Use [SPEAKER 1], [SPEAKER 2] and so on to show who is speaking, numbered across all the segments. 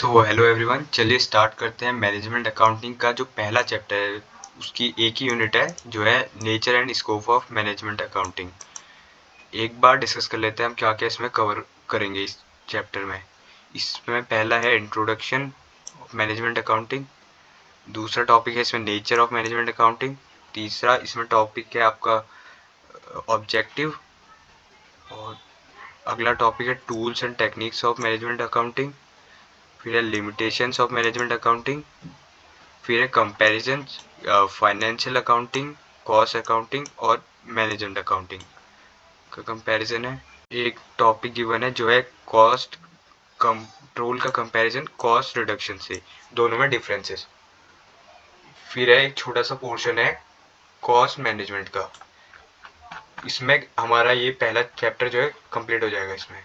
[SPEAKER 1] Hello everyone, चलिए start करते हैं। मैनेजमेंट अकाउंटिंग का जो पहला चैप्टर है उसकी एक ही यूनिट है जो है nature and scope of management accounting. एक बार डिस्कस कर लेते हैं हम क्या क्या इसमें कवर करेंगे इस चैप्टर में। इसमें पहला है इंट्रोडक्शन ऑफ मैनेजमेंट अकाउंटिंग, दूसरा टॉपिक है इसमें नेचर ऑफ मैनेजमेंट अकाउंटिंग, तीसरा इसमें टॉपिक है आपका ऑब्जेक्टिव, और अगला टॉपिक है tools and techniques of management accounting, फिर है लिमिटेशंस ऑफ मैनेजमेंट अकाउंटिंग, फिर है comparison financial accounting, cost accounting और मैनेजमेंट अकाउंटिंग का कंपैरिजन है। एक टॉपिक गिवन है जो है कॉस्ट कंट्रोल का कंपैरिजन कॉस्ट रिडक्शन से, दोनों में डिफरेंसेस। फिर है एक छोटा सा पोर्शन है कॉस्ट मैनेजमेंट का। इसमें हमारा ये पहला चैप्टर जो है कंप्लीट हो जाएगा। इसमें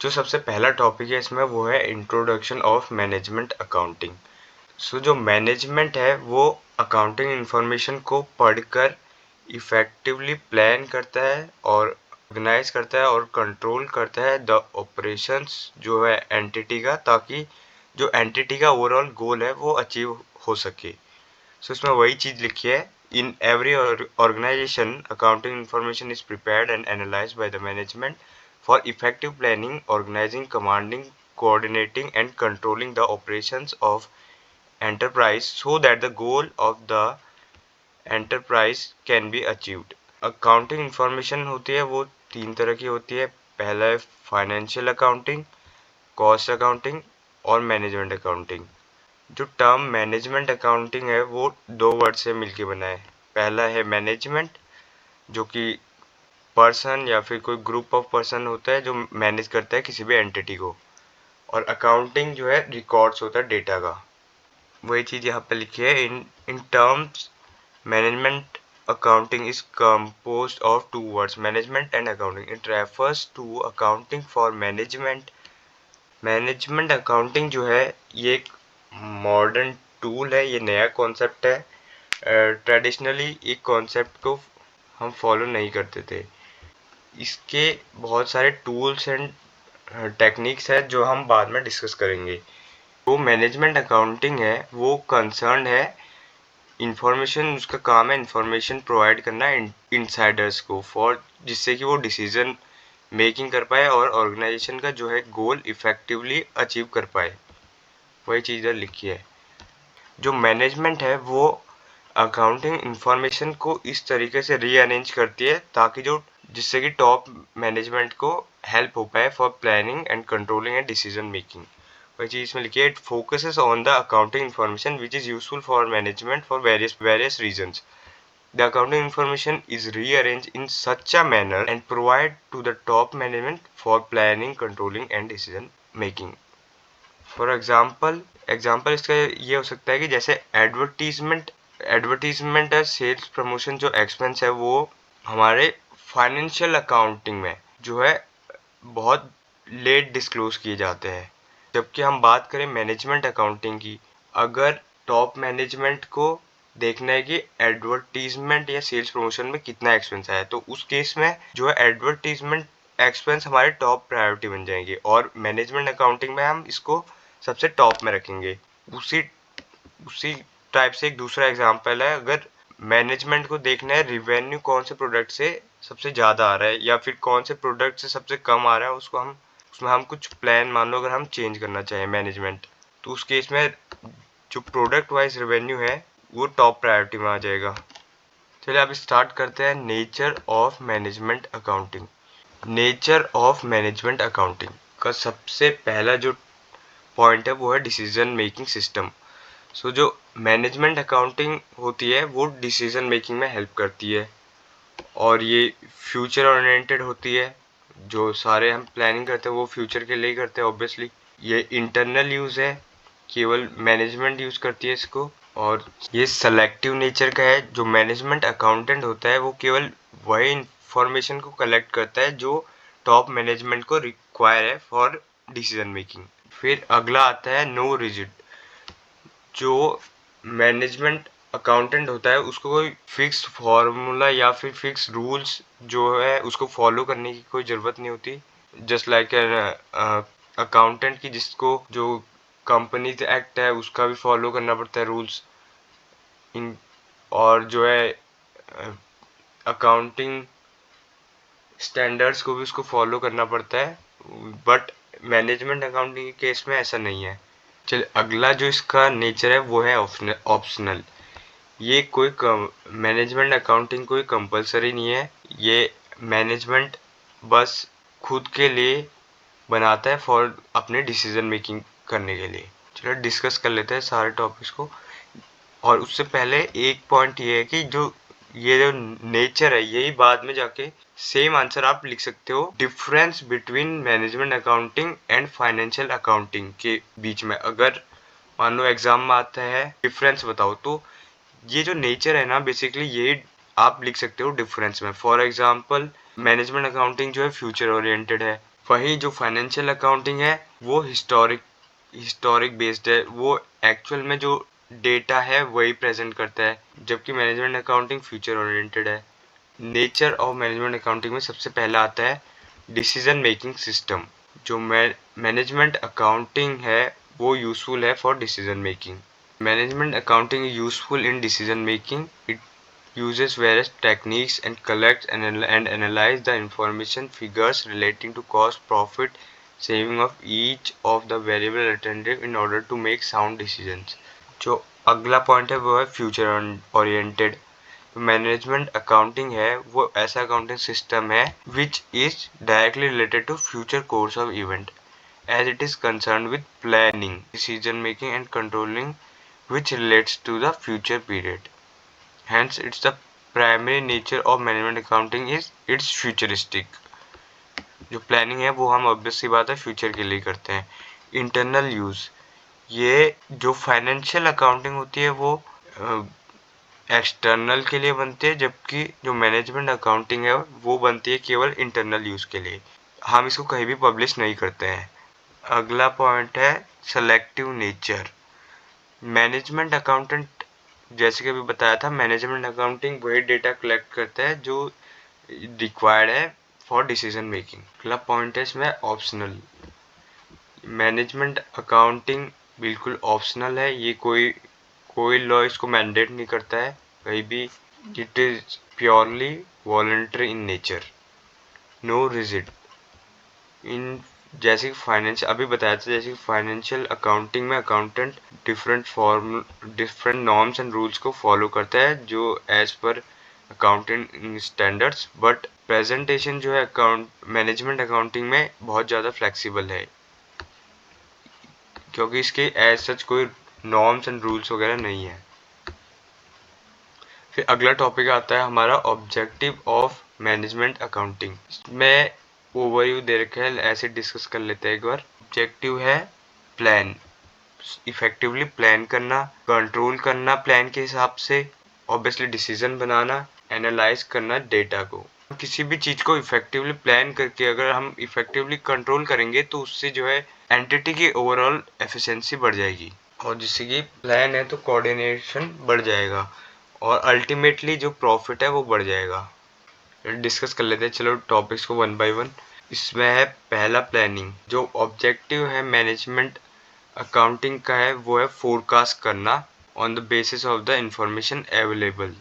[SPEAKER 1] जो सबसे पहला टॉपिक है इसमें वो है इंट्रोडक्शन ऑफ मैनेजमेंट अकाउंटिंग। जो मैनेजमेंट है वो अकाउंटिंग इंफॉर्मेशन को पढ़कर इफेक्टिवली प्लान करता है और ऑर्गेनाइज करता है और कंट्रोल करता है द ऑपरेशंस जो है एंटिटी का, ताकि जो एंटिटी का ओवरऑल गोल है वो अचीव हो सके। इसमें वही चीज़ लिखी है, in every organization accounting information is prepared and analyzed by the management for effective planning, organizing, commanding, coordinating and controlling the operations of enterprise so that the goal of the enterprise can be achieved। Accounting information होती है वो तीन तरह की होती है। पहला है फाइनेंशियल अकाउंटिंग, कॉस्ट अकाउंटिंग और मैनेजमेंट अकाउंटिंग। जो टर्म मैनेजमेंट अकाउंटिंग है वो दो वर्ड से मिलके बना है। पहला है मैनेजमेंट, जो कि पर्सन या फिर कोई ग्रुप ऑफ पर्सन होता है जो मैनेज करता है किसी भी एंटिटी को, और अकाउंटिंग जो है रिकॉर्ड्स होता है डेटा का। वही चीज़ यहाँ पे लिखी है, in terms management accounting is composed of two words, management and accounting. It refers to accounting for management। Management accounting जो है ये एक मॉडर्न टूल है, ये नया कॉन्सेप्ट है। ट्रेडिशनली एक कॉन्सेप्ट को हम फॉलो नहीं करते थे। इसके बहुत सारे टूल्स एंड टेक्निक्स हैं जो हम बाद में डिस्कस करेंगे। वो मैनेजमेंट अकाउंटिंग है वो कंसर्न है इंफॉर्मेशन, उसका काम है इंफॉर्मेशन प्रोवाइड करना इनसाइडर्स को, फॉर जिससे कि वो डिसीजन मेकिंग कर पाए और ऑर्गेनाइजेशन का जो है गोल इफेक्टिवली अचीव कर पाए। वही चीज़ लिखी है। जो मैनेजमेंट है वो अकाउंटिंग इंफॉर्मेशन को इस तरीके से रीअरेंज करती है ताकि जो जिससे कि टॉप मैनेजमेंट को हेल्प हो पाए for planning and controlling and decision making. वही चीज़ में लिखी है, it focuses on the accounting information which is useful for management for various reasons. The accounting information is rearranged in such a manner and provide to the top management for planning, controlling and decision making। For example इसका ये हो सकता है कि जैसे advertisement है sales promotion जो expense है वो हमारे फाइनेंशियल अकाउंटिंग में जो है बहुत लेट डिस्क्लोज किए जाते हैं। जबकि हम बात करें मैनेजमेंट अकाउंटिंग की, अगर टॉप मैनेजमेंट को देखना है कि एडवर्टीजमेंट या सेल्स प्रमोशन में कितना एक्सपेंस आया, तो उस केस में जो है एडवर्टीजमेंट एक्सपेंस हमारे टॉप प्रायोरिटी बन जाएंगे और मैनेजमेंट अकाउंटिंग में हम इसको सबसे टॉप में रखेंगे। उसी उसी टाइप से एक दूसरा एग्जांपल है, अगर मैनेजमेंट को देखना है रिवेन्यू कौन से प्रोडक्ट से सबसे ज़्यादा आ रहा है या फिर कौन से प्रोडक्ट से सबसे कम आ रहा है, उसमें हम कुछ प्लान मान लो अगर हम चेंज करना चाहें मैनेजमेंट, तो उस केस में जो प्रोडक्ट वाइज रेवेन्यू है वो टॉप प्रायोरिटी में आ जाएगा। चलिए अब स्टार्ट करते हैं nature of management accounting. Nature of management accounting का सबसे पहला जो पॉइंट है वो है डिसीजन मेकिंग सिस्टम। जो मैनेजमेंट अकाउंटिंग होती है वो डिसीजन मेकिंग में हेल्प करती है और ये फ्यूचर ओरिएंटेड होती है। जो सारे हम प्लानिंग करते हैं वो फ्यूचर के लिए ही करते हैं ऑब्वियसली। ये इंटरनल यूज़ है, केवल मैनेजमेंट यूज़ करती है इसको, और ये सेलेक्टिव नेचर का है। जो मैनेजमेंट अकाउंटेंट होता है वो केवल वही इंफॉर्मेशन को कलेक्ट करता है जो टॉप मैनेजमेंट को रिक्वायर है फॉर डिसीजन मेकिंग। फिर अगला आता है नो रिजिड। जो मैनेजमेंट अकाउंटेंट होता है उसको कोई फिक्स फॉर्मूला या फिर फिक्स रूल्स जो है उसको फॉलो करने की कोई ज़रूरत नहीं होती। जस्ट लाइक एन अकाउंटेंट की जिसको जो कंपनीज एक्ट है उसका भी फॉलो करना पड़ता है रूल्स इन, और जो है अकाउंटिंग स्टैंडर्ड्स को भी उसको फॉलो करना पड़ता है। बट मैनेजमेंट अकाउंटिंग के केस में ऐसा नहीं है। चलिए अगला जो इसका नेचर है वो है ऑप्शनल। ये कोई मैनेजमेंट अकाउंटिंग कोई कंपलसरी नहीं है, ये मैनेजमेंट बस खुद के लिए बनाता है फॉर अपने डिसीजन मेकिंग करने के लिए। चलो डिस्कस कर लेते हैं सारे टॉपिक्स को। और उससे पहले एक पॉइंट ये है कि जो ये जो नेचर है यही बाद में जाके सेम आंसर आप लिख सकते हो difference between management accounting and financial accounting के बीच में। अगर मान लो एग्जाम में आता है डिफरेंस बताओ, तो ये जो नेचर है ना बेसिकली यही आप लिख सकते हो डिफरेंस में। फॉर एग्जांपल मैनेजमेंट अकाउंटिंग जो है फ्यूचर ओरिएंटेड है, वही जो फाइनेंशियल अकाउंटिंग है वो हिस्टोरिक बेस्ड है, वो एक्चुअल में जो डेटा है वही प्रेजेंट करता है, जबकि मैनेजमेंट अकाउंटिंग फ्यूचर ओरिएंटेड है। नेचर ऑफ मैनेजमेंट अकाउंटिंग में सबसे पहला आता है डिसीजन मेकिंग सिस्टम। जो मैनेजमेंट अकाउंटिंग है वो यूजफुल है for decision making. Management accounting is useful in decision making. It uses various techniques and collects and analyze the information figures relating to cost, profit, saving of each of the variable alternative in order to make sound decisions. जो अगला point है वो है future oriented. Management accounting है वो ऐसा accounting system है which is directly related to future course of event as it is concerned with planning, decision making and controlling which relates to the future period. Hence, it's the primary nature of management accounting is it's futuristic. जो planning है वो हम obvious सी बात है future के लिए करते हैं। इंटरनल यूज, ये जो फाइनेंशियल अकाउंटिंग होती है वो एक्सटर्नल के लिए बनती है, जबकि जो मैनेजमेंट अकाउंटिंग है वो बनती है केवल इंटरनल यूज के लिए। हम इसको कहीं भी पब्लिश नहीं करते हैं। अगला पॉइंट है सेलेक्टिव नेचर। मैनेजमेंट अकाउंटेंट जैसे कि अभी बताया था, मैनेजमेंट अकाउंटिंग वही डेटा कलेक्ट करता है जो रिक्वायर्ड है फॉर डिसीजन मेकिंग। अगला पॉइंट है इसमें ऑप्शनल। मैनेजमेंट अकाउंटिंग बिल्कुल ऑप्शनल है, ये कोई लॉ इसको मैंडेट नहीं करता है कहीं भी। It is purely voluntary in nature, no rigid in. जैसे कि फाइनेंस अभी बताया था, जैसे कि फाइनेंशियल अकाउंटिंग में accountant different norms and rules को फॉलो करता है जो as per accounting standards. But presentation जो है अकाउंट मैनेजमेंट अकाउंटिंग में बहुत ज़्यादा फ्लेक्सिबल है, क्योंकि इसके एज सच कोई नॉर्म्स एंड रूल्स वगैरह नहीं है। फिर अगला टॉपिक आता है हमारा ऑब्जेक्टिव ऑफ मैनेजमेंट अकाउंटिंग। इसमें ओवरव्यू दे रखा है, ऐसे डिस्कस कर लेते हैं एक बार। ऑब्जेक्टिव है प्लान, इफेक्टिवली प्लान करना, कंट्रोल करना प्लान के हिसाब से, ऑब्वियसली डिसीजन बनाना, एनालाइज करना डेटा को। किसी भी चीज को इफेक्टिवली प्लान करके अगर हम इफेक्टिवली कंट्रोल करेंगे तो उससे जो है एंटिटी की ओवरऑल एफिशिएंसी बढ़ जाएगी, और जिससे कि प्लान है तो कोऑर्डिनेशन बढ़ जाएगा, और अल्टीमेटली जो प्रॉफिट है वो बढ़ जाएगा। डिस्कस कर लेते हैं चलो टॉपिक्स को वन बाय वन। इसमें है पहला प्लानिंग। जो ऑब्जेक्टिव है मैनेजमेंट अकाउंटिंग का है वो है फोरकास्ट करना on the basis of the information available,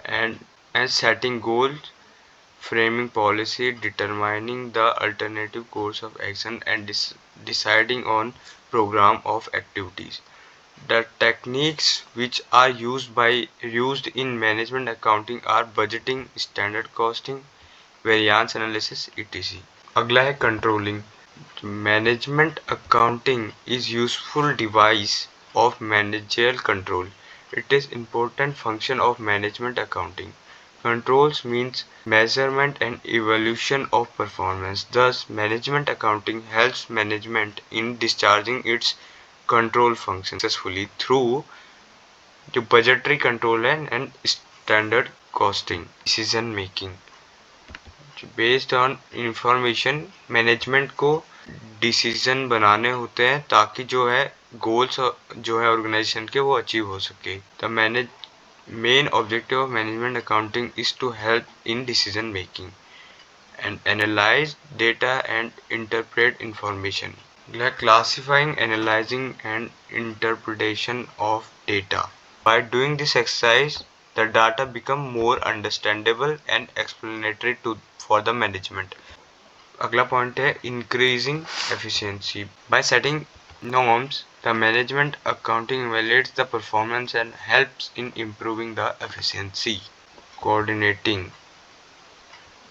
[SPEAKER 1] and setting goals, framing policy, determining the alternative course of action, and deciding on program of activities. The techniques which are used in management accounting are budgeting, standard costing, variance analysis, etc. अगला है controlling. Management accounting is useful device of managerial control. It is important function of management accounting. Controls means measurement and evaluation of performance. Thus, management accounting helps management in discharging its control function successfully through the budgetary control and standard costing. Decision making based on information, management को decision बनाने होते हैं ताकि जो है goals जो है organisation के वो अचीव हो सके। The main objective of management accounting is to help in decision making and analyze data and interpret information. Classifying, analyzing, and interpretation of data. By doing this exercise, the data become more understandable and explanatory for the management. अगला point है increasing efficiency. By setting norms, the management accounting evaluates the performance and helps in improving the efficiency. Coordinating.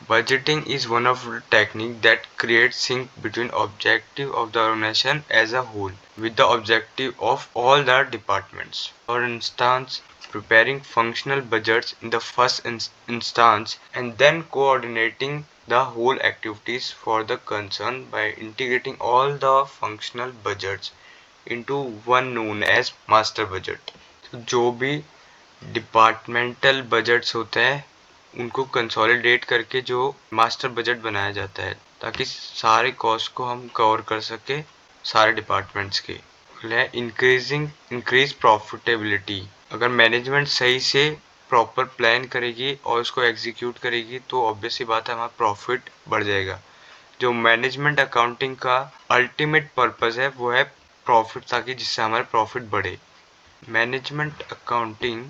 [SPEAKER 1] Budgeting is one of the techniques that creates sync between objective of the organization as a whole with the objective of all the departments. For instance, preparing functional budgets in the first instance and then coordinating the whole activities for the concern by integrating all the functional budgets into one known as master budget. तो जो भी departmental budgets होते हैं उनको consolidate करके जो master budget बनाया जाता है ताकि सारे कॉस्ट को हम कवर कर सके सारे डिपार्टमेंट्स के। Increase profitability. अगर मैनेजमेंट सही से प्रॉपर प्लान करेगी और उसको एग्जीक्यूट करेगी तो ऑब्वियसली बात है हमारा प्रॉफिट बढ़ जाएगा। जो मैनेजमेंट अकाउंटिंग का अल्टीमेट पर्पस है वो है प्रॉफिट, ताकि जिससे हमारा प्रॉफिट बढ़े। Management accounting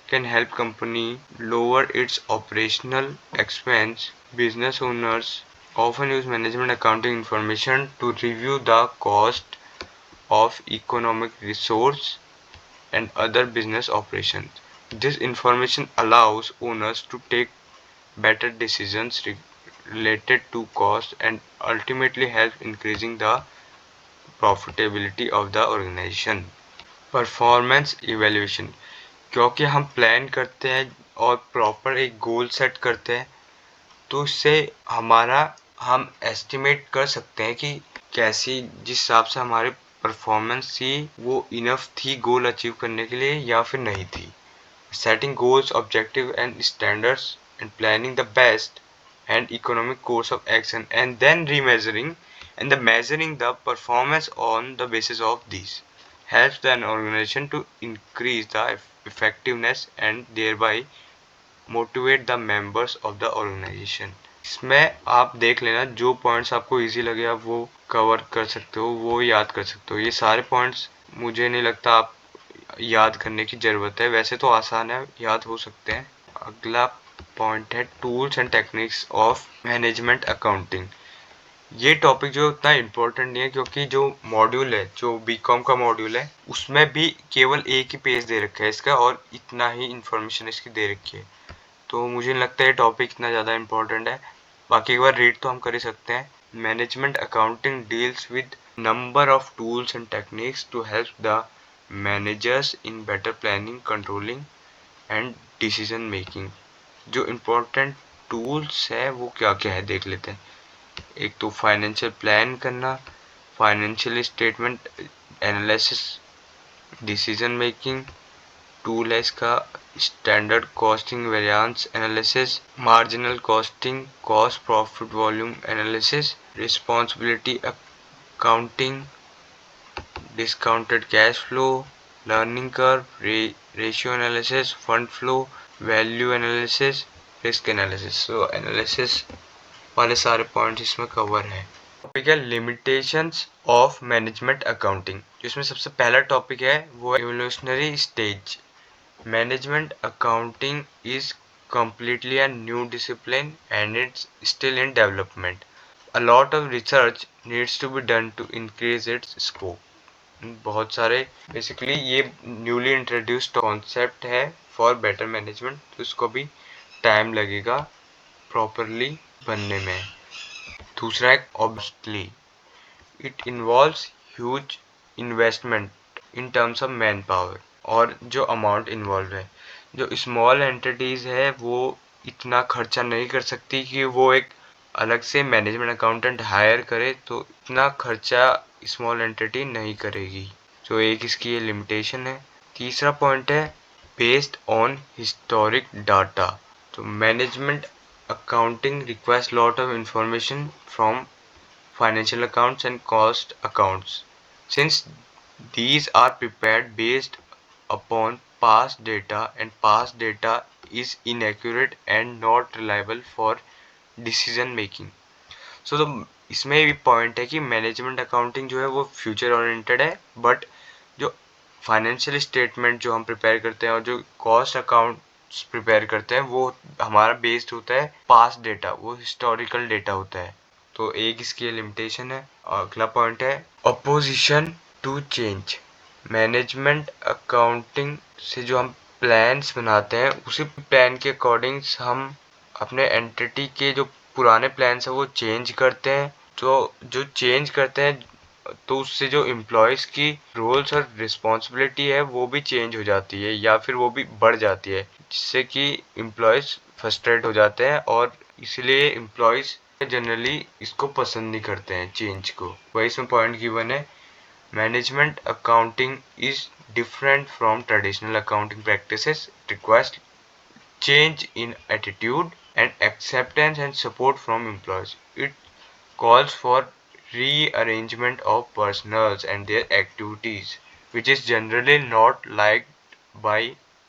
[SPEAKER 1] can help company lower its operational expense. Business owners often use management accounting information to review the cost of economic resource and other business operations. This information allows owners to take better decisions related to cost and ultimately help increasing the profitability of the organization. Performance evaluation. क्योंकि हम plan करते हैं और proper एक goal set करते हैं तो इससे हम एस्टिमेट कर सकते हैं कि कैसी जिस हिसाब से हमारी परफॉर्मेंस थी वो इनफ थी गोल अचीव करने के लिए या फिर नहीं थी। Setting goals, objective and standards and planning the best and economic course of action and then remeasuring and the measuring the performance on the basis of these helps the organization to increase the effectiveness and thereby motivate the members of the organization. इसमें आप देख लेना जो points आपको easy लगे आप वो cover कर सकते हो, वो याद कर सकते हो। ये सारे पॉइंट्स मुझे नहीं लगता आप याद करने की ज़रूरत है, वैसे तो आसान है, याद हो सकते हैं। अगला पॉइंट है tools and techniques of management accounting. ये टॉपिक जो उतना इम्पोर्टेंट नहीं है क्योंकि जो मॉड्यूल है जो बीकॉम का मॉड्यूल है उसमें भी केवल एक ही पेज दे रखा है इसका और इतना ही इंफॉर्मेशन इसकी दे रखी है, तो मुझे नहीं लगता है टॉपिक इतना ज़्यादा इम्पोर्टेंट है। बाकी एक बार रीड तो हम कर ही सकते हैं। Management accounting deals with number of tools and techniques to help the managers in better planning, controlling and decision making. जो इम्पोर्टेंट टूल्स है वो क्या क्या है देख लेते हैं। एक तो फाइनेंशियल प्लान करना, financial statement analysis, decision making tool है इसका, standard costing variance analysis, marginal costing, cost profit volume analysis, responsibility accounting, discounted cash flow, learning curve, ratio analysis, fund flow, value analysis, risk analysis. तो analysis वाले सारे points इसमें cover है। Topic है limitations of management accounting, जिसमें सबसे पहला topic है वो है evolutionary stage. Management accounting is completely a new discipline and it's still in development. A lot of research needs to be done to increase its scope. बहुत सारे basically ये newly introduced concept है for better management, तो इसको भी time लगेगा properly बनने में। दूसरा है obviously it involves huge investment in terms of man power, और जो अमाउंट इन्वॉल्व है, जो स्मॉल एंटिटीज़ है वो इतना खर्चा नहीं कर सकती कि वो एक अलग से मैनेजमेंट अकाउंटेंट हायर करे, तो इतना खर्चा स्मॉल एंटिटी नहीं करेगी, जो एक इसकी ये लिमिटेशन है। तीसरा पॉइंट है बेस्ड ऑन हिस्टोरिक डाटा। तो management accounting requires lot of information from financial accounts and cost accounts. Since these are prepared based upon past data and past data is inaccurate and not reliable for decision making. So the इसमें भी point है कि management accounting जो है वो future oriented है, but जो financial statement जो हम प्रिपेयर करते हैं और जो कॉस्ट अकाउंट्स प्रिपेयर करते हैं वो हमारा बेस्ड होता है पास्ट डेटा, वो हिस्टोरिकल डेटा होता है। तो एक इसकी लिमिटेशन है। अगला पॉइंट है opposition to change. Management accounting से जो हम प्लान्स बनाते हैं उसी प्लान के अकॉर्डिंग हम अपने एंटिटी के जो पुराने प्लान्स है वो चेंज करते हैं। तो जो चेंज करते हैं तो उससे जो एम्प्लॉयज़ की रोल्स और रिस्पॉन्सिबिलिटी है वो भी चेंज हो जाती है या फिर वो भी बढ़ जाती है, जिससे कि एम्प्लॉयज़ फ्रस्ट्रेट हो जाते हैं और इसलिए एम्प्लॉयज़ जनरली इसको पसंद नहीं करते हैं चेंज को। वही इसमें पॉइंट गिवन है, management accounting is different from traditional accounting practices, requires change in attitude and acceptance and support from employees. It calls for rearrangement of personnel and their activities, which is generally not liked by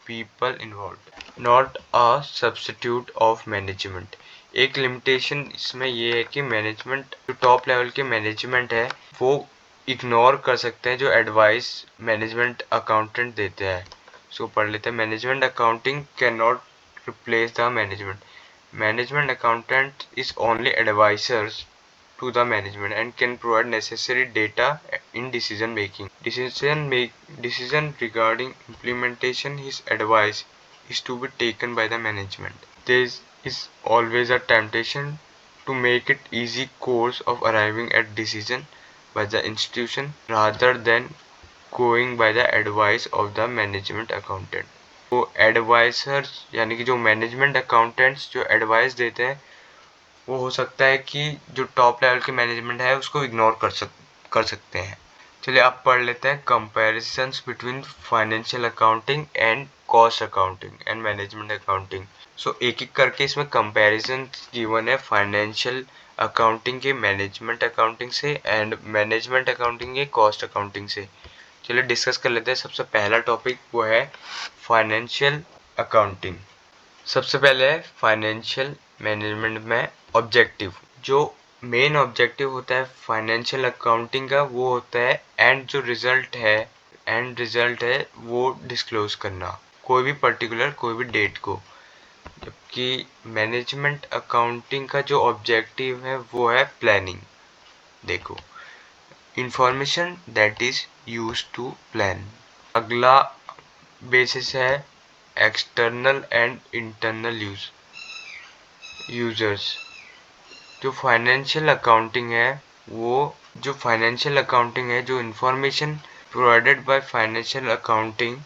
[SPEAKER 1] people involved. Not a substitute of management. एक limitation इसमें ये है कि management जो top level के management है वो ignore कर सकते हैं जो एडवाइस मैनेजमेंट अकाउंटेंट देते हैं। सो पढ़ लेते हैं, management accounting can not replace the management. Management accountant is only advisors to the management and can provide necessary data in decision making. Decision regarding implementation his advice is to be taken by the management. There is always a temptation to make it easy course of arriving at decision by the institution rather than going by the advice of the management accountant. तो advisers यानी कि जो management accountants जो advice देते हैं वो हो सकता है कि जो टॉप लेवल के मैनेजमेंट है उसको इग्नोर कर सकते हैं। चलिए अब पढ़ लेते हैं comparisons between financial accounting and cost accounting and management accounting. So एक एक करके इसमें कंपैरिजन गिवन है फाइनेंशियल अकाउंटिंग के मैनेजमेंट अकाउंटिंग से एंड मैनेजमेंट अकाउंटिंग के कॉस्ट अकाउंटिंग से। चलिए डिस्कस कर लेते हैं। सबसे पहला टॉपिक वो है फाइनेंशियल अकाउंटिंग। सबसे पहले है फाइनेंशियल मैनेजमेंट में ऑब्जेक्टिव। जो मेन ऑब्जेक्टिव होता है फाइनेंशियल अकाउंटिंग का वो होता है एंड रिजल्ट है वो डिस्क्लोज करना, कोई भी पर्टिकुलर कोई भी डेट को। जबकि मैनेजमेंट अकाउंटिंग का जो ऑब्जेक्टिव है वो है प्लानिंग। देखो, information that is use to plan. अगला बेसिस है एक्सटर्नल एंड इंटरनल यूजर्स। जो फाइनेंशियल अकाउंटिंग है जो information provided by financial accounting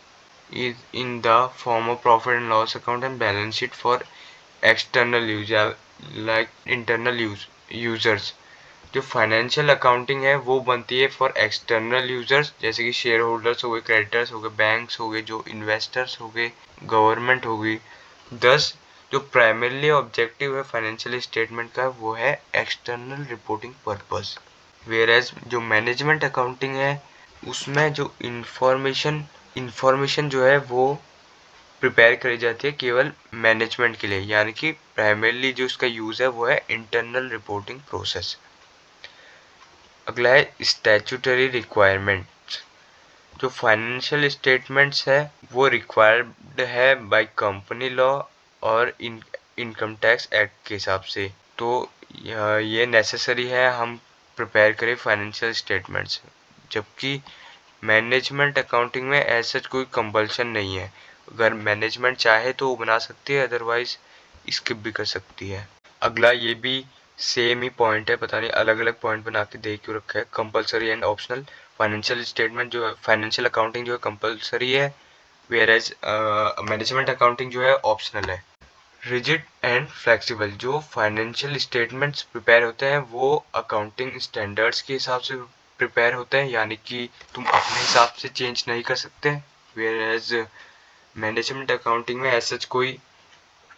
[SPEAKER 1] is in the form of profit and loss account and balance sheet for external user like internal users. जो financial accounting है वो बनती है for external users, जैसे कि शेयर होल्डर्स हो गए, क्रेडिटर्स हो गए, बैंक्स हो गए, जो इन्वेस्टर्स हो गए, गवर्नमेंट हो गई। दस जो प्राइमरीली ऑब्जेक्टिव है फाइनेंशियल स्टेटमेंट का वो है एक्सटर्नल रिपोर्टिंग पर्पस। वेयरएज जो मैनेजमेंट अकाउंटिंग है उसमें जो इंफॉर्मेशन जो है वो प्रिपेयर करी जाती है केवल मैनेजमेंट के लिए, यानी कि प्राइमरीली जो इसका यूज है वो है इंटरनल रिपोर्टिंग प्रोसेस। अगला है स्टैट्यूटरी रिक्वायरमेंट। जो फाइनेंशियल स्टेटमेंट्स है वो रिक्वायर्ड है बाय कंपनी लॉ और इनकम टैक्स एक्ट के हिसाब से। तो ये नेसेसरी है हम प्रिपेयर करें फाइनेंशियल स्टेटमेंट्स। जबकि मैनेजमेंट अकाउंटिंग में ऐसा कोई कंपल्शन नहीं है, अगर मैनेजमेंट चाहे तो वो बना सकती है, अदरवाइज स्किप भी कर सकती है। अगला ये भी सेम ही पॉइंट है, पता नहीं अलग अलग पॉइंट बना के दे क्यों रखा है। Compulsory and optional. Financial statement जो है फाइनेंशियल अकाउंटिंग जो है कंपलसरी है, वेयर एज मैनेजमेंट अकाउंटिंग जो है ऑप्शनल है। Rigid and flexible. जो फाइनेंशियल स्टेटमेंट्स प्रिपेयर होते हैं वो अकाउंटिंग स्टैंडर्ड्स के हिसाब से प्रिपेयर होते हैं, यानी कि तुम अपने हिसाब से चेंज नहीं कर सकते। वेयर एज मैनेजमेंट अकाउंटिंग में ऐसा कोई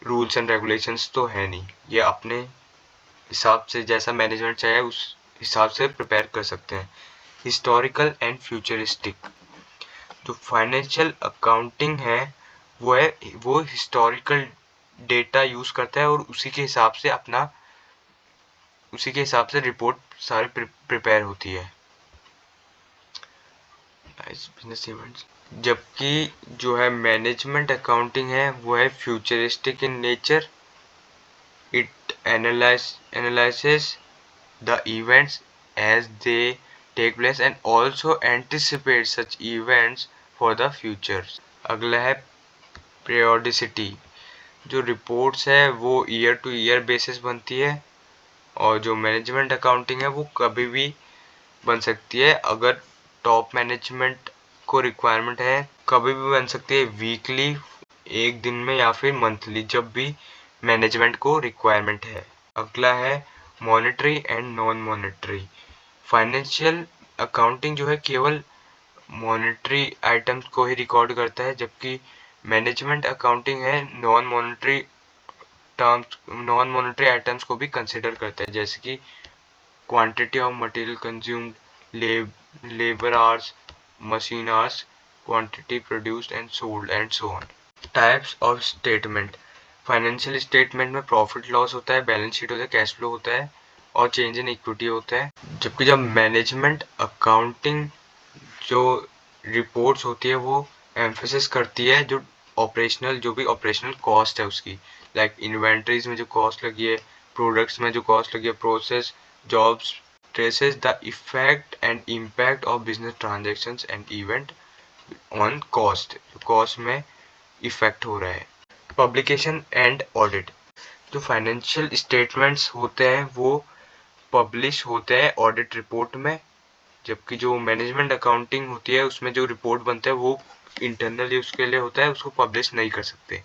[SPEAKER 1] रूल्स एंड रेगुलेशंस तो है नहीं, ये अपने हिसाब से जैसा मैनेजमेंट चाहे उस हिसाब से प्रिपेयर कर सकते हैं। Historical and futuristic. जो फाइनेंशियल अकाउंटिंग है वो हिस्टोरिकल डेटा यूज करता है और उसी के हिसाब से अपना उसी के हिसाब से रिपोर्ट सारे प्रिपेयर होती है। बिजनेस इवेंट्स, जबकि जो है मैनेजमेंट अकाउंटिंग है वो है futuristic in nature. It analyses the events as they take place and also anticipate such events for the future। अगला है periodicity। जो रिपोर्ट्स है वो ईयर टू ईयर बेसिस बनती है, और जो मैनेजमेंट अकाउंटिंग है वो कभी भी बन सकती है। अगर टॉप मैनेजमेंट को रिक्वायरमेंट है कभी भी बन सकती है, वीकली, एक दिन में, या फिर मंथली, जब भी मैनेजमेंट को रिक्वायरमेंट है। अगला है monetary and non monetary. Financial accounting जो है केवल मॉनेटरी आइटम्स को ही रिकॉर्ड करता है, जबकि मैनेजमेंट अकाउंटिंग है नॉन मॉनेटरी आइटम्स को भी कंसिडर करता है, जैसे कि quantity of material consumed, labour hours, machine hours, quantity produced and sold and so on. Types of statement. Financial statement में प्रॉफिट लॉस होता है, बैलेंस शीट होता है, कैश फ्लो होता है और चेंज इन इक्विटी होता है। जबकि जब मैनेजमेंट अकाउंटिंग जो रिपोर्ट्स होती है वो एम्फेसिस करती है जो भी ऑपरेशनल कॉस्ट है उसकी, लाइक इन्वेंटरीज में जो कॉस्ट लगी है, प्रोडक्ट्स में जो कॉस्ट लगी है, process, jobs, traces the effect and impact of business transactions and event on cost में इफेक्ट हो रहा है। Publication and audit. जो फाइनेंशियल स्टेटमेंट्स होते हैं वो पब्लिश होते हैं ऑडिट रिपोर्ट में, जबकि जो मैनेजमेंट अकाउंटिंग होती है उसमें जो रिपोर्ट बनता है वो इंटरनल यूज के लिए होता है, उसको पब्लिश नहीं कर सकते।